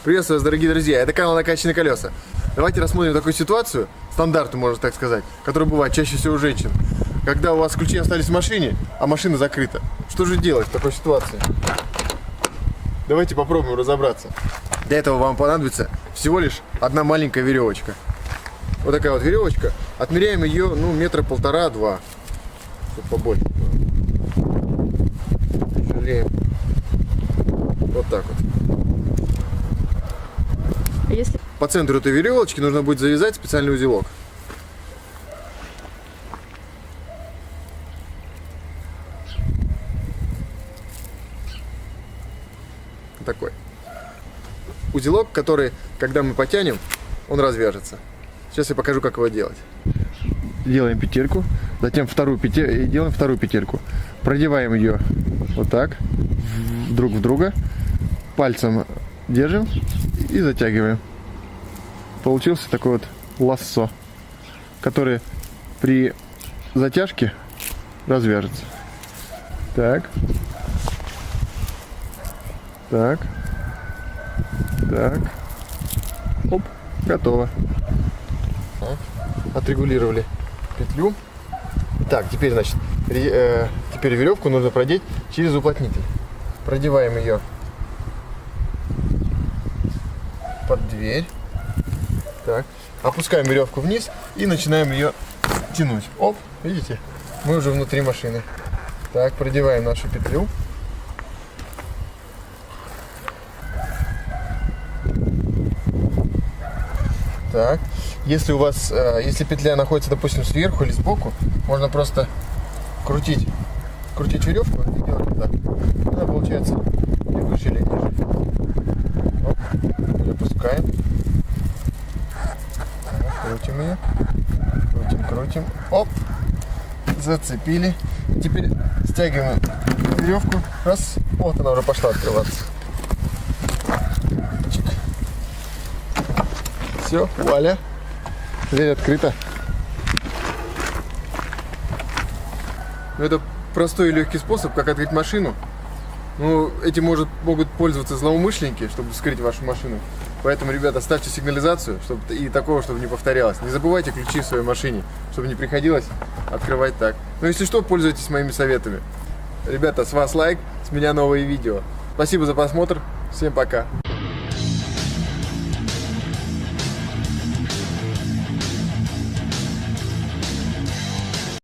Приветствую вас, дорогие друзья, это канал Накачанные колеса. Давайте рассмотрим такую ситуацию, стандартную, можно так сказать, которая бывает чаще всего у женщин. Когда у вас ключи остались в машине, а машина закрыта. Что же делать в такой ситуации? Давайте попробуем разобраться. Для этого вам понадобится всего лишь одна маленькая веревочка. Вот такая вот веревочка. Отмеряем ее, ну, метра полтора-два. Тут побольше. Жалеем. Вот так вот. Если... По центру этой веревочки нужно будет завязать специальный узелок. Такой узелок, который, когда мы потянем, он развяжется. Сейчас я покажу, как его делать. Делаем петельку, затем делаем вторую петельку. Продеваем ее вот так, друг в друга, пальцем держим и затягиваем. Получился такой вот лассо, который при затяжке развяжется. Так. Так. Так. Оп, готово. Так. Отрегулировали петлю. Так, теперь, значит, теперь веревку нужно продеть через уплотнитель. Продеваем ее под дверь. Так. Опускаем веревку вниз и начинаем ее тянуть. Оп, видите? Мы уже внутри машины. Так, продеваем нашу петлю. Так, если у вас, если петля находится, допустим, сверху или сбоку, можно просто крутить веревку и делать вот так. Она получается и выше, или ниже. Оп, опускаем. Крутим ее. Крутим. Оп, зацепили. Теперь стягиваем веревку. Раз, вот она уже пошла открываться. Все, вуаля, дверь открыта. Это простой и легкий способ, как открыть машину. Ну, этим могут пользоваться злоумышленники, чтобы скрыть вашу машину. Поэтому, ребята, ставьте сигнализацию, чтобы не повторялось. Не забывайте ключи в своей машине, чтобы не приходилось открывать так. Ну, если что, пользуйтесь моими советами. Ребята, с вас лайк, с меня новые видео. Спасибо за просмотр, всем пока.